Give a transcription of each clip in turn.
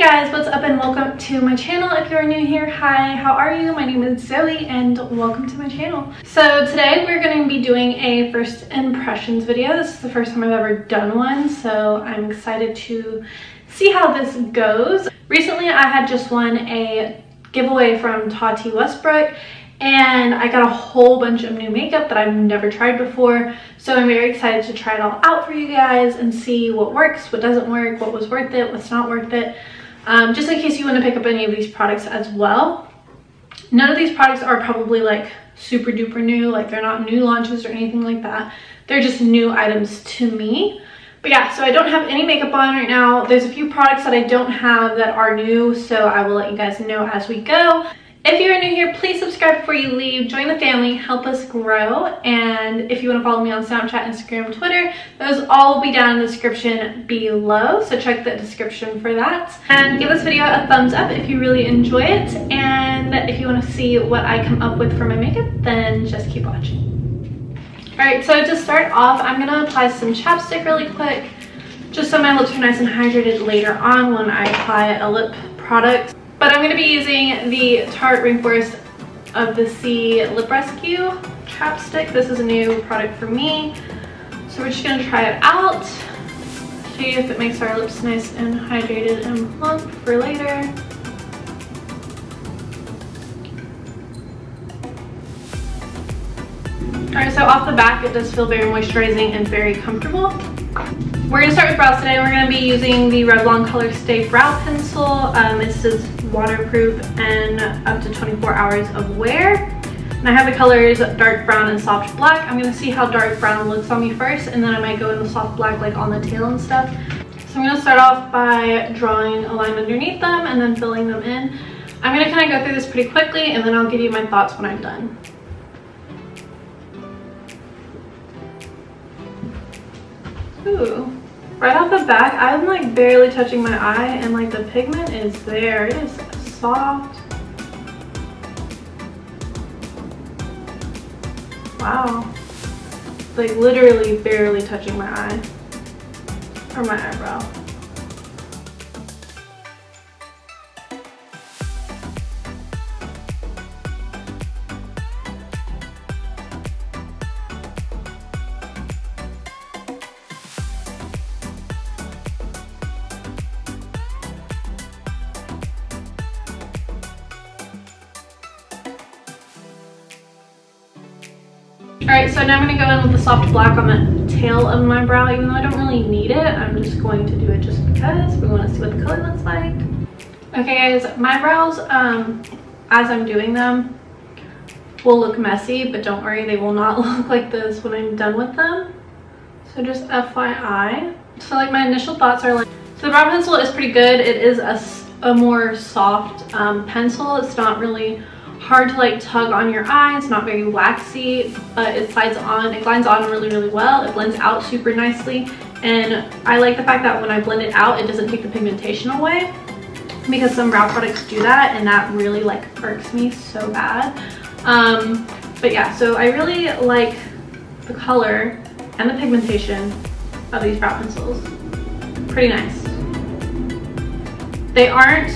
guys, what's up and welcome to my channel. If you're new here, hi, how are you? My name is Zoe and welcome to my channel. So today we're going to be doing a first impressions video. This is the first time I've ever done one, so I'm excited to see how this goes. Recently I had just won a giveaway from Tati Westbrook and I got a whole bunch of new makeup that I've never tried before, so I'm very excited to try it all out for you guys and see what works, what doesn't work, what was worth it, what's not worth it, just in case you want to pick up any of these products as well. None of these products are probably like super duper new, like they're not new launches or anything like that. They're just new items to me. But yeah, so I don't have any makeup on right now. There's a few products that I don't have that are new, so I will let you guys know as we go. If you're new here, please subscribe before you leave, join the family, help us grow. And if you want to follow me on Snapchat, Instagram, Twitter, those all will be down in the description below, so check the description for that. And give this video a thumbs up if you really enjoy it, and if you want to see what I come up with for my makeup, then just keep watching. Alright, so to start off, I'm going to apply some chapstick really quick, just so my lips are nice and hydrated later on when I apply a lip product. But I'm going to be using the Tarte Rainforest of the Sea Lip Rescue chapstick. This is a new product for me, so we're just going to try it out, show you if it makes our lips nice and hydrated and plump for later. Alright, so off the back it does feel very moisturizing and very comfortable. We're going to start with brows today. We're going to be using the Revlon Color Stay Brow Pencil. It says waterproof and up to 24 hours of wear. And I have the colors dark brown and soft black. I'm going to see how dark brown looks on me first, and then I might go into soft black like on the tail and stuff. So I'm going to start off by drawing a line underneath them and then filling them in. I'm going to kind of go through this pretty quickly, and then I'll give you my thoughts when I'm done. Ooh. Right off the back, I'm like barely touching my eye, and like the pigment is there. It is soft. Wow. Like literally barely touching my eye or my eyebrow. Alright, so now I'm going to go in with the soft black on the tail of my brow, even though I don't really need it. I'm just going to do it just because we want to see what the color looks like. Okay guys, my brows, as I'm doing them, will look messy, but don't worry, they will not look like this when I'm done with them. So just FYI. So like my initial thoughts are like, so the brow pencil is pretty good. It is a more soft pencil. It's not really hard to like tug on your eye. It's not very waxy, but it glinds on really well. It blends out super nicely, and I like the fact that when I blend it out, it doesn't take the pigmentation away, because some brow products do that, and that really like irks me so bad. But yeah, so I really like the color and the pigmentation of these brow pencils. Pretty nice. They aren't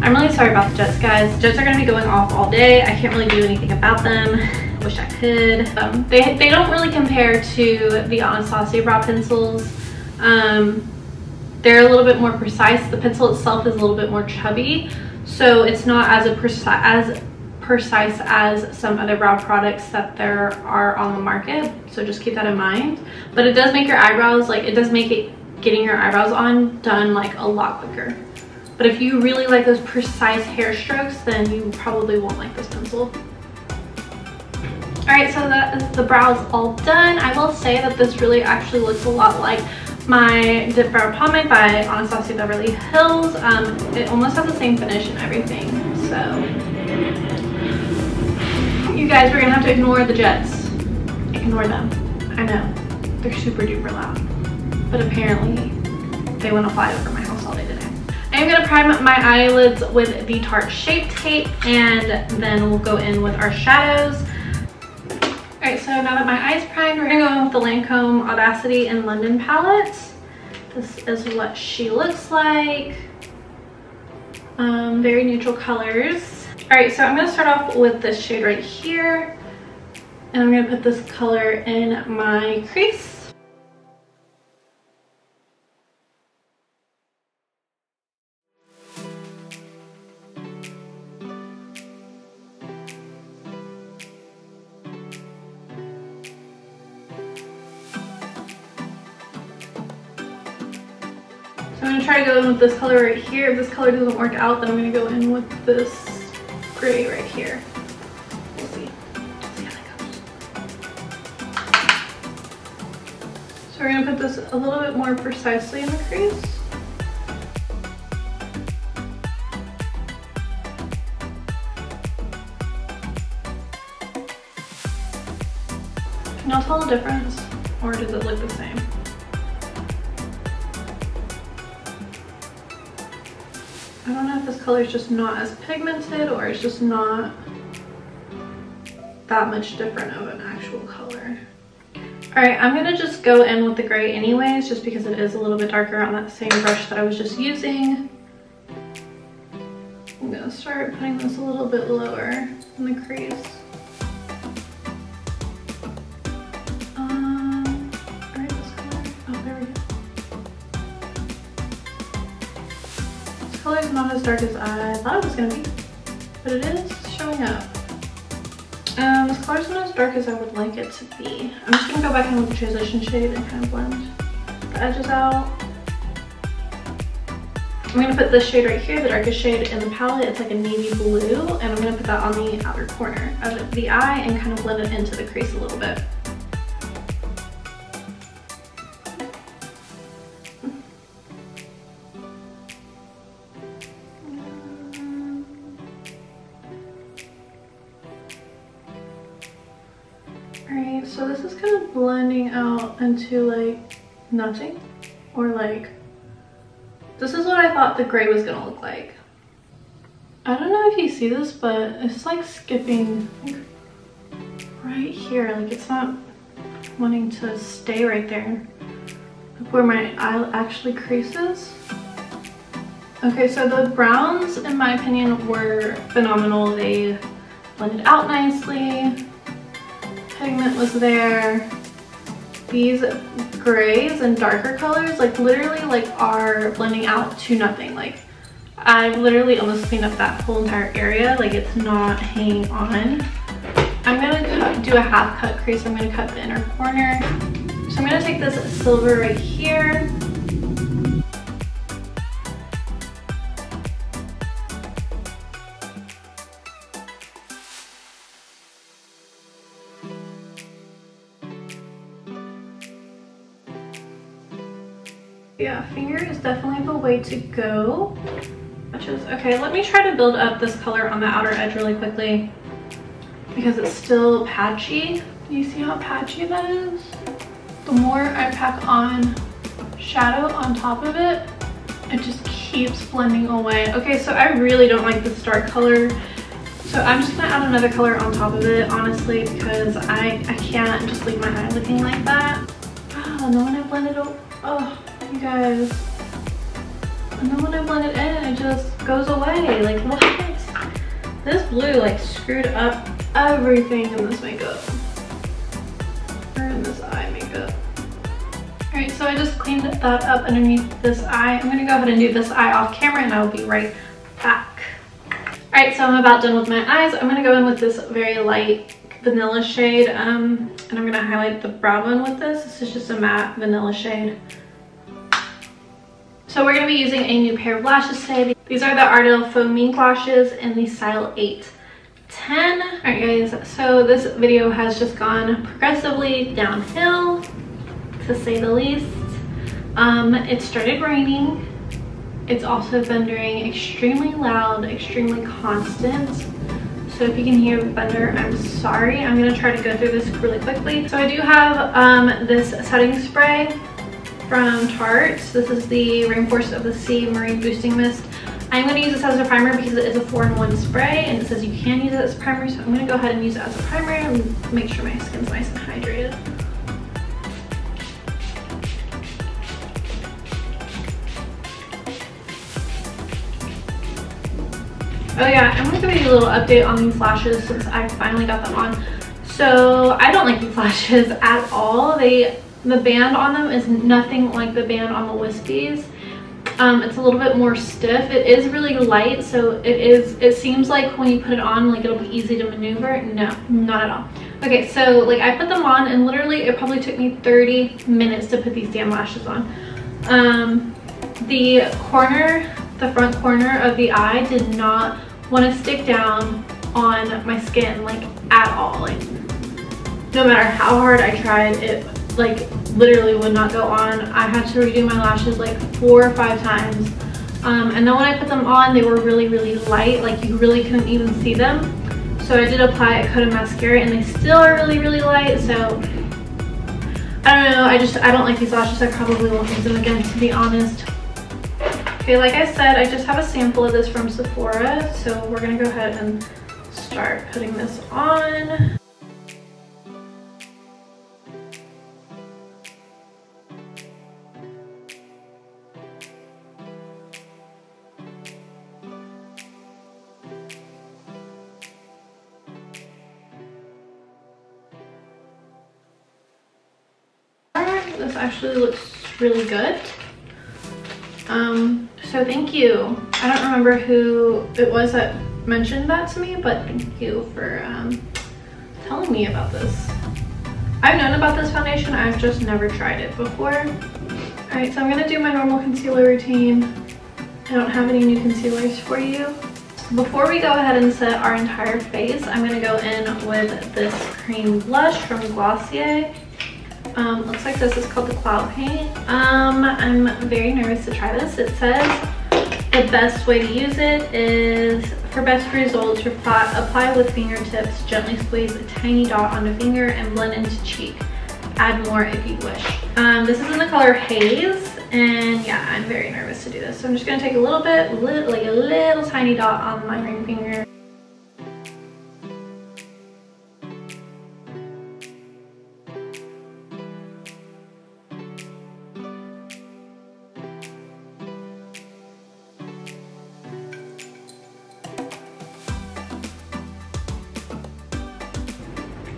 I'm really sorry about the jets, guys. Jets are going to be going off all day. I can't really do anything about them. I wish I could. They don't really compare to the Anastasia brow pencils. They're a little bit more precise. The pencil itself is a little bit more chubby, so it's not as precise as some other brow products that there are on the market. So just keep that in mind. But it does make your eyebrows, like it does make it getting your eyebrows done like a lot quicker. But if you really like those precise hair strokes, then you probably won't like this pencil. Alright, so that is the brows all done. I will say that this really actually looks a lot like my Dip Brow Pomade by Anastasia Beverly Hills. It almost has the same finish and everything. So, you guys, we're going to have to ignore the jets. Ignore them. I know. They're super duper loud. But apparently, they wouldn't fly over my house all day today. I'm going to prime my eyelids with the Tarte Shape Tape, and then we'll go in with our shadows. Alright, so now that my eye's primed, we're going to go in with the Lancome Audacity in London palette. This is what she looks like. Very neutral colors. All right, so I'm gonna start off with this shade right here, and I'm gonna put this color in my crease. So I'm gonna try to go in with this color right here. If this color doesn't work out, then I'm gonna go in with this gray right here. We'll see. See how that goes. So we're gonna put this a little bit more precisely in the crease. Can y'all tell the difference, or does it look the same? I don't know if this color is just not as pigmented or it's just not that much different of an actual color. All right, I'm gonna just go in with the gray anyways, just because it is a little bit darker on that same brush that I was just using. I'm gonna start putting this a little bit lower in the crease. Color is not as dark as I thought it was going to be, but it is showing up. This color is not as dark as I would like it to be. I'm just going to go back in with the transition shade and kind of blend the edges out. I'm going to put this shade right here, the darkest shade in the palette. It's like a navy blue, and I'm going to put that on the outer corner of the eye and kind of blend it into the crease a little bit. Alright, so this is kind of blending out into like nothing, or like, this is what I thought the gray was gonna look like. I don't know if you see this, but it's like skipping like right here, like it's not wanting to stay right there, like where my eye actually creases. Okay, so the browns, in my opinion, were phenomenal. They blended out nicely. Pigment was there. These grays and darker colors like literally like are blending out to nothing. Like I literally almost cleaned up that whole entire area. Like it's not hanging on. I'm gonna do a half cut crease. I'm gonna cut the inner corner. So I'm gonna take this silver right here. Yeah, finger is definitely the way to go. Okay, let me try to build up this color on the outer edge really quickly because it's still patchy. Do you see how patchy that is? The more I pack on shadow on top of it, it just keeps blending away. Okay, so I really don't like this dark color. So I'm just gonna add another color on top of it, honestly, because I can't just leave my eye looking like that. Oh, no, when I blend it over, oh. You guys, and then when I blend it in, it just goes away. Like what? This blue like screwed up everything in this makeup, or in this eye makeup. All right, so I just cleaned that up underneath this eye. I'm gonna go ahead and do this eye off camera, and I'll be right back. All right, so I'm about done with my eyes. I'm gonna go in with this very light vanilla shade, and I'm gonna highlight the brow bone with this. This is just a matte vanilla shade. So we're going to be using a new pair of lashes today. These are the Ardell Faux Mink lashes in the style 810. Alright guys, so this video has just gone progressively downhill, to say the least. It started raining. It's also thundering extremely loud, extremely constant. So if you can hear the thunder, I'm sorry. I'm going to try to go through this really quickly. So I do have this setting spray from Tarte. This is the Rainforest of the Sea Marine Boosting Mist. I'm going to use this as a primer because it is a 4-in-1 spray, and it says you can use it as a primer, so I'm going to go ahead and use it as a primer and make sure my skin's nice and hydrated. Oh yeah, I'm gonna give you a little update on these lashes since I finally got them on. So I don't like these lashes at all. The band on them is nothing like the band on the wispies. It's a little bit more stiff. It is really light, so it seems like when you put it on, like it'll be easy to maneuver. No, not at all. Okay, so like I put them on and literally it probably took me 30 minutes to put these damn lashes on. The front corner of the eye did not want to stick down on my skin, like at all. Like no matter how hard I tried, it like literally would not go on. I had to redo my lashes like 4 or 5 times. And then when I put them on, they were really, really light. Like you really couldn't even see them. So I did apply a coat of mascara and they still are really, really light. So I don't know. I don't like these lashes. I probably won't use them again, to be honest. Okay, like I said, I just have a sample of this from Sephora. So we're gonna go ahead and start putting this on. This actually looks really good. So thank you. I don't remember who it was that mentioned that to me, but thank you for telling me about this. I've known about this foundation, I've just never tried it before. Alright, so I'm gonna do my normal concealer routine. I don't have any new concealers for you. Before we go ahead and set our entire face, I'm gonna go in with this cream blush from Glossier. Looks like this is called the Cloud Paint. I'm very nervous to try this. It says the best way to use it is, for best results, apply with fingertips, gently squeeze a tiny dot on the finger and blend into cheek. Add more if you wish. This is in the color Haze, and yeah, I'm very nervous to do this. So I'm just gonna take a little bit, like a little tiny dot on my ring finger.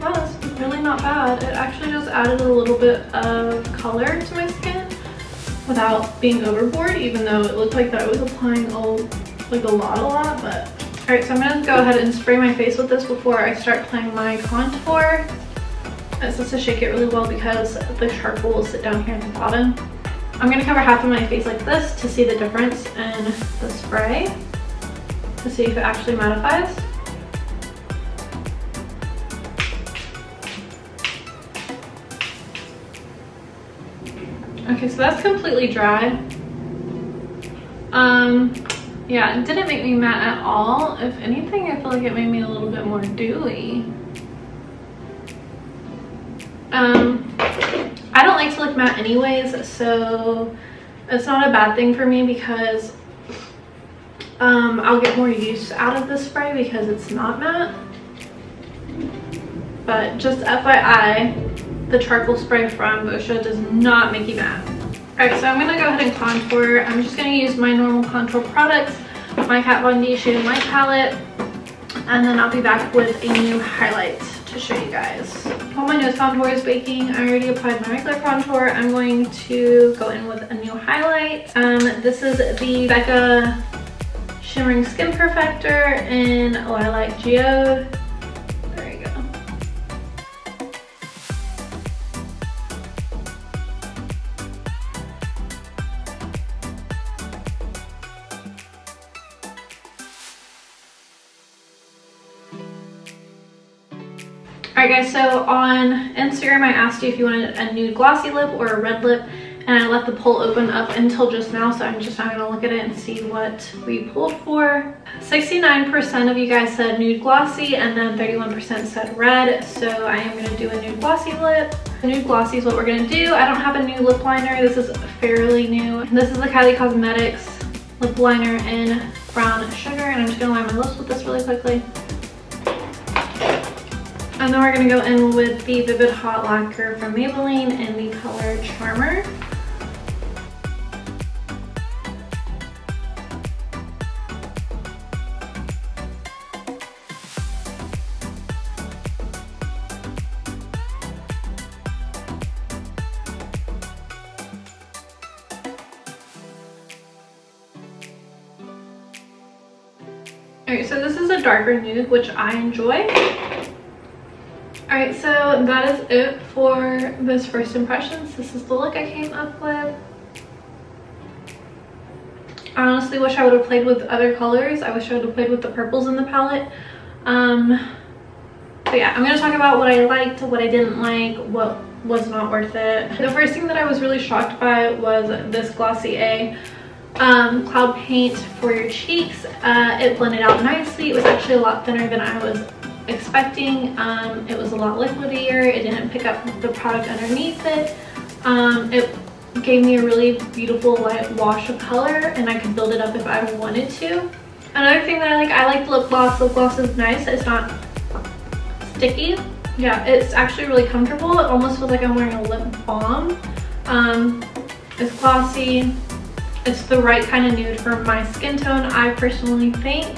Wow, that's really not bad. It actually just added a little bit of color to my skin without being overboard, even though it looked like that I was applying a lot, but. Alright, so I'm gonna go ahead and spray my face with this before I start applying my contour. It's just to shake it really well because the charcoal will sit down here at the bottom. I'm gonna cover half of my face like this to see the difference in the spray, to see if it actually mattifies. Okay, so that's completely dry. Yeah, it didn't make me matte at all. If anything, I feel like it made me a little bit more dewy. I don't like to look matte anyways, so it's not a bad thing for me because I'll get more use out of this spray because it's not matte. But just FYI, the charcoal spray from Boscia does not make you matte. Alright, so I'm going to go ahead and contour. I'm just going to use my normal contour products, my Kat Von D Shade and Light palette, and then I'll be back with a new highlight to show you guys. While my nose contour is baking, I already applied my regular contour. I'm going to go in with a new highlight. This is the Becca Shimmering Skin Perfector in Lilac Geode. There you go. Alright guys, so on Instagram I asked you if you wanted a nude glossy lip or a red lip, and I left the poll open up until just now, so I'm just not going to look at it and see what we pulled for. 69% of you guys said nude glossy, and then 31% said red, so I am going to do a nude glossy lip. Nude glossy is what we're going to do. I don't have a new lip liner. This is fairly new. This is the Kylie Cosmetics lip liner in Brown Sugar, and I'm just going to line my lips with this really quickly. And then we're going to go in with the Vivid Hot Lacquer from Maybelline in the color Charmer. Alright, so this is a darker nude, which I enjoy. Alright, so that is it for this first impressions. This is the look I came up with. I honestly wish I would have played with other colors. I wish I would have played with the purples in the palette. But yeah, I'm going to talk about what I liked, what I didn't like, what was not worth it. The first thing that I was really shocked by was this Glossier cloud paint for your cheeks. It blended out nicely. It was actually a lot thinner than I was expecting. It was a lot liquidier. It didn't pick up the product underneath it. It gave me a really beautiful light wash of color, and I could build it up if I wanted to. Another thing that I like the lip gloss. Lip gloss is nice. It's not sticky. Yeah, it's actually really comfortable. It almost feels like I'm wearing a lip balm. It's glossy. It's the right kind of nude for my skin tone, I personally think.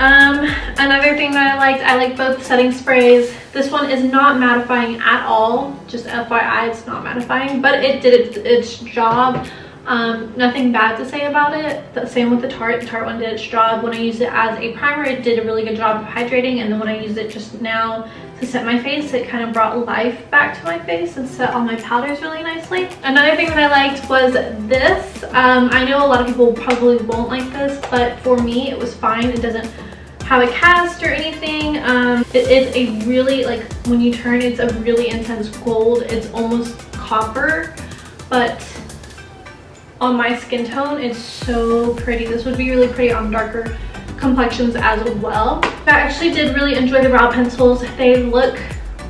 Another thing that I like both setting sprays. This one is not mattifying at all. Just FYI, it's not mattifying, but it did its job. Nothing bad to say about it. The same with the Tarte. The Tarte one did its job. When I used it as a primer, it did a really good job of hydrating, and then when I used it just now to set my face, it kind of brought life back to my face and set all my powders really nicely. Another thing that I liked was this. I know a lot of people probably won't like this, but for me it was fine. It doesn't have a cast or anything. It is a really, like, when you turn, it's a really intense gold. It's almost copper, but on my skin tone it's so pretty. This would be really pretty on darker complexions as well. I actually did really enjoy the brow pencils. They look,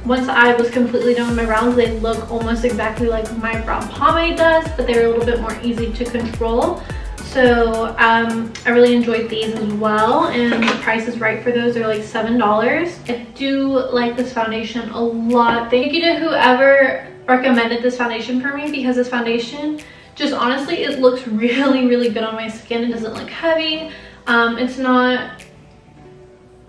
once I was completely done with my brows, they look almost exactly like my brow pomade does, but they're a little bit more easy to control. So I really enjoyed these as well, and the price is right for those. They're like $7. I do like this foundation a lot. Thank you to whoever recommended this foundation for me, because this foundation just honestly, it looks really, really good on my skin. It doesn't look heavy. It's not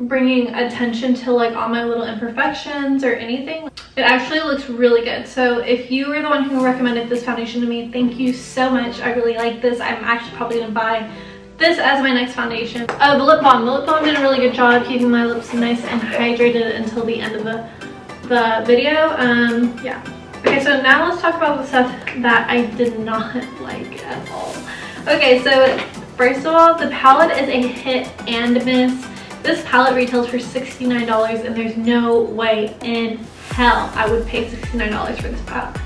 bringing attention to like all my little imperfections or anything. It actually looks really good. So if you were the one who recommended this foundation to me, thank you so much. I really like this. I'm actually probably gonna buy this as my next foundation. Oh, the lip balm. The lip balm did a really good job keeping my lips nice and hydrated until the end of the video. Yeah. Okay, so now let's talk about the stuff that I did not like at all. Okay, so first of all, the palette is a hit and miss. This palette retails for $69, and there's no way in hell I would pay $69 for this palette.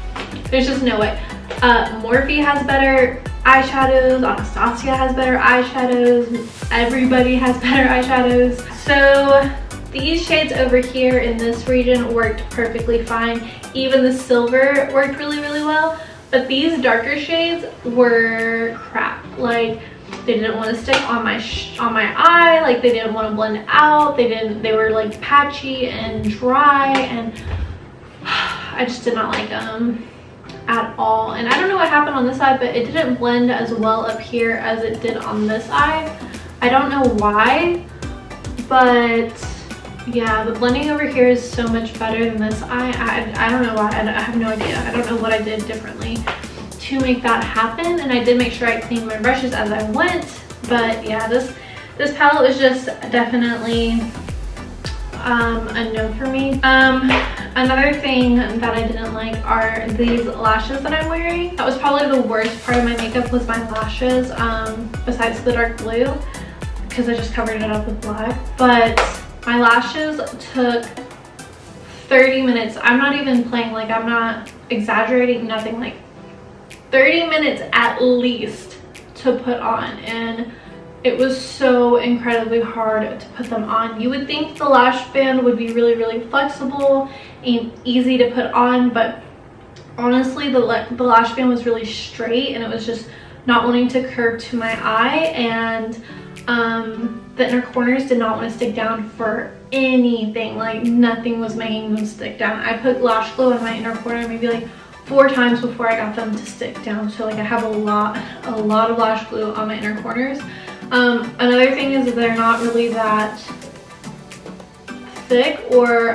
There's just no way. Morphe has better eyeshadows, Anastasia has better eyeshadows, everybody has better eyeshadows. So these shades over here in this region worked perfectly fine. Even the silver worked really, really well. But these darker shades were crap. Like, they didn't want to stick on my eye. Like, they didn't want to blend out. They were like patchy and dry, and I just did not like them at all. And I don't know what happened on this eye, but it didn't blend as well up here as it did on this eye. I don't know why, but yeah, the blending over here is so much better than this eye. I don't know why. I have no idea. I don't know what I did differently to make that happen, and I did make sure I cleaned my brushes as I went. But yeah, this palette was just definitely a no for me. Another thing that I didn't like are these lashes that I'm wearing. That was probably the worst part of my makeup, was my lashes, besides the dark blue, because I just covered it up with black. But my lashes took 30 minutes. I'm not even playing, like, I'm not exaggerating, nothing, like 30 minutes at least to put on, and it was so incredibly hard to put them on. You would think the lash band would be really, really flexible and easy to put on, but honestly the lash band was really straight, and it was just not wanting to curve to my eye, and the inner corners did not want to stick down for anything. Like, nothing was making them stick down. I put lash glue in my inner corner maybe like 4 times before I got them to stick down. So like, I have a lot of lash glue on my inner corners. Another thing is that they're not really that thick or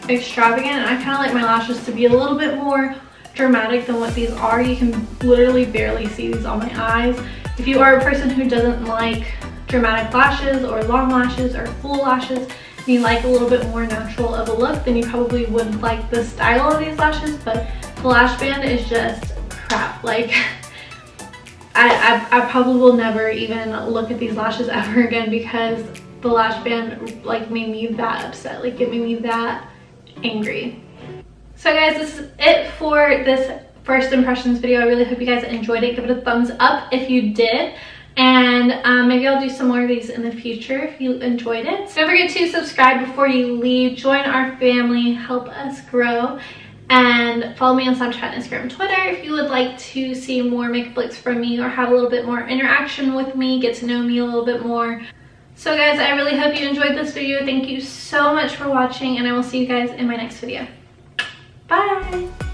extravagant. I kind of like my lashes to be a little bit more dramatic than what these are. You can literally barely see these on my eyes. If you are a person who doesn't like dramatic lashes or long lashes or full lashes, and you like a little bit more natural of a look, then you probably would like the style of these lashes. But the lash band is just crap. Like, I probably will never even look at these lashes ever again, because the lash band like made me that upset. Like, it made me that angry. So guys, this is it for this first impressions video. I really hope you guys enjoyed it. Give it a thumbs up if you did, and maybe I'll do some more of these in the future if you enjoyed it. So don't forget to subscribe before you leave, join our family, help us grow, and follow me on Snapchat, Instagram, Twitter if you would like to see more makeup looks from me or have a little bit more interaction with me, get to know me a little bit more. So guys, I really hope you enjoyed this video. Thank you so much for watching, and I will see you guys in my next video. Bye!